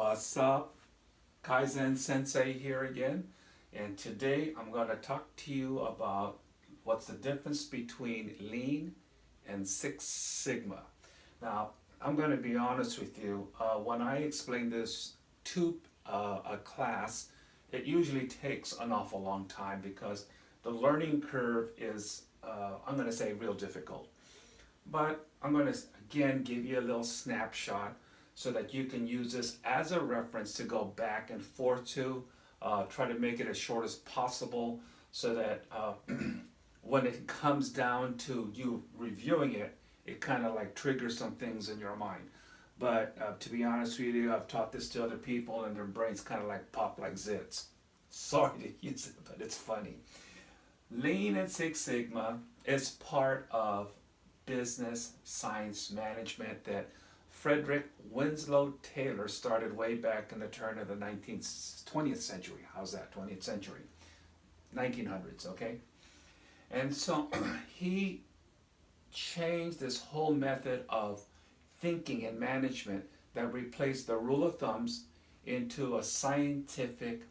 What's up? Kaizen Sensei here again. And today I'm going to talk to you about what's the difference between Lean and Six Sigma. Now, I'm going to be honest with you. When I explain this to a class, it usually takes an awful long time because the learning curve is, I'm going to say, real difficult. But I'm going to again give you a little snapshot so that you can use this as a reference to go back and forth to, try to make it as short as possible so that when it comes down to you reviewing it, it kind of like triggers some things in your mind. But to be honest with you, I've taught this to other people and their brains kind of like pop like zits. Sorry to use it, but it's funny. Lean and Six Sigma is part of business science management that Frederick Winslow Taylor started way back in the turn of the 20th century. How's that? 20th century. 1900s, okay? And so he changed this whole method of thinking and management that replaced the rule of thumbs into a scientific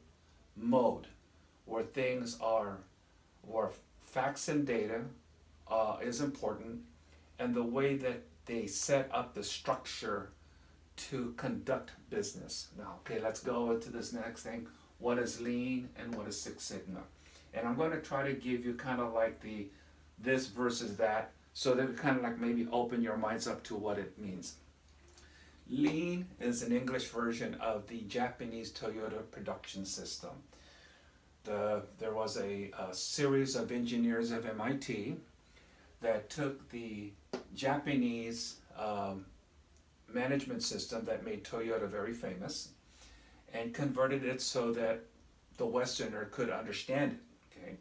mode where things are, where facts and data is important, and the way that they set up the structure to conduct business. Now, okay, let's go into this next thing. What is Lean and what is Six Sigma? And I'm going to try to give you kind of like the this versus that, so that it kind of like maybe open your minds up to what it means. Lean is an English version of the Japanese Toyota production system. There was a series of engineers of MIT that took the Japanese management system that made Toyota very famous and converted it so that the Westerner could understand it. Okay,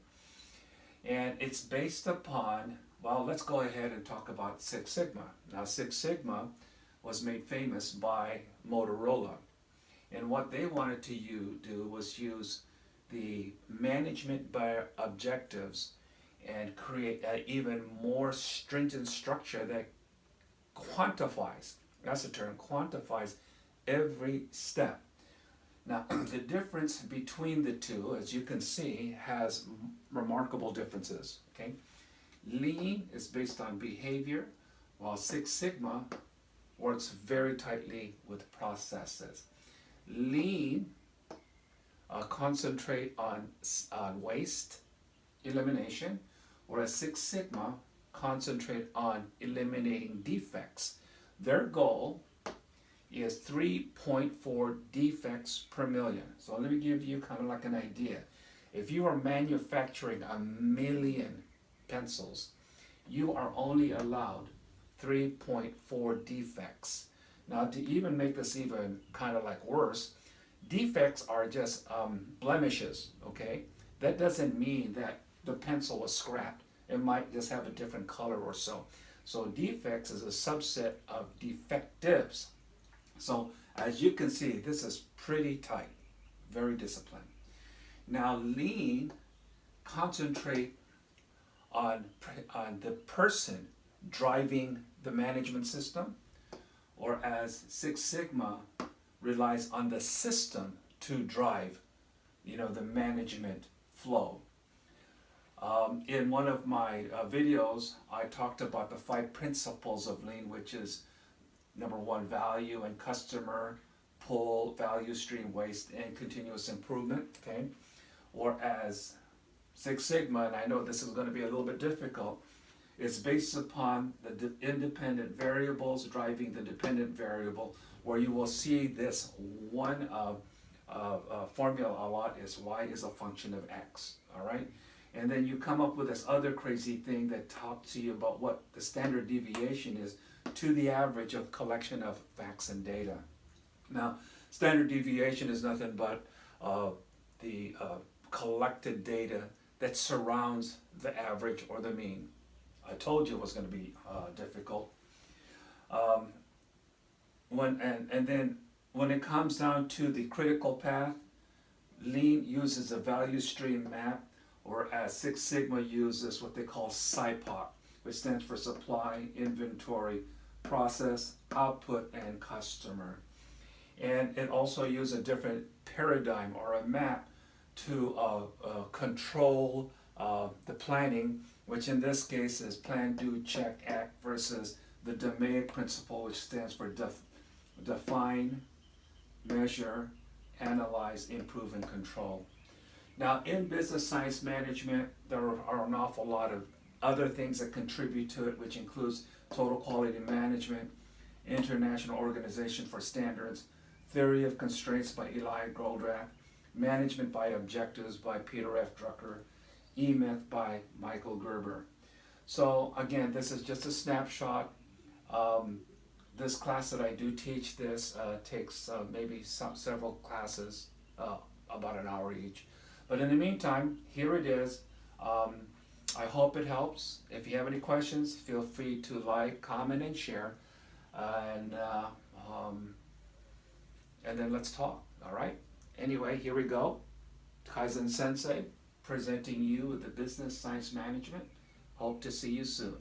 and it's based upon, well, let's go ahead and talk about Six Sigma. Now, Six Sigma was made famous by Motorola, and what they wanted to do was use the management by objectives and create an even more stringent structure that quantifies, that's the term, quantifies every step. Now, the difference between the two, as you can see, has remarkable differences. Okay, Lean is based on behavior, while Six Sigma works very tightly with processes. Lean concentrate on waste elimination, whereas Six Sigma concentrate on eliminating defects. Their goal is 3.4 defects per million. So let me give you kind of like an idea. If you are manufacturing 1,000,000 pencils, you are only allowed 3.4 defects. Now, to even make this even kind of like worse, defects are just blemishes, okay? That doesn't mean that the pencil was scrapped. It might just have a different color or so. So defects is a subset of defectives. So as you can see, this is pretty tight, very disciplined. Now, Lean concentrate on the person driving the management system, or as Six Sigma relies on the system to drive, the management flow. In one of my videos, I talked about the 5 principles of Lean, which is number 1, value and customer, pull, value stream, waste, and continuous improvement. Okay, whereas Six Sigma, and I know this is going to be a little bit difficult, it's based upon the independent variables driving the dependent variable, where you will see this one formula a lot is y is a function of x. All right. And then you come up with this other crazy thing that talks to you about what the standard deviation is to the average of collection of facts and data. Now, standard deviation is nothing but the collected data that surrounds the average or the mean. I told you it was going to be difficult. Then when it comes down to the critical path, Lean uses a value stream map, or as Six Sigma uses what they call SIPOC, which stands for supply, inventory, process, output, and customer. And it also uses a different paradigm or a map to control the planning, which in this case is plan, do, check, act, versus the DMAIC principle, which stands for define, measure, analyze, improve, and control. Now, in business science management, there are an awful lot of other things that contribute to it, which includes total quality management, International Organization for Standards, Theory of Constraints by Eli Goldratt, Management by Objectives by Peter F. Drucker, E-Myth by Michael Gerber. So again, this is just a snapshot. This class that I do teach this takes maybe several classes, about an hour each. But in the meantime, here it is. I hope it helps. If you have any questions, feel free to like, comment, and share. And then let's talk, all right? Anyway, here we go. Kaizen Sensei, presenting you with the business science management. Hope to see you soon.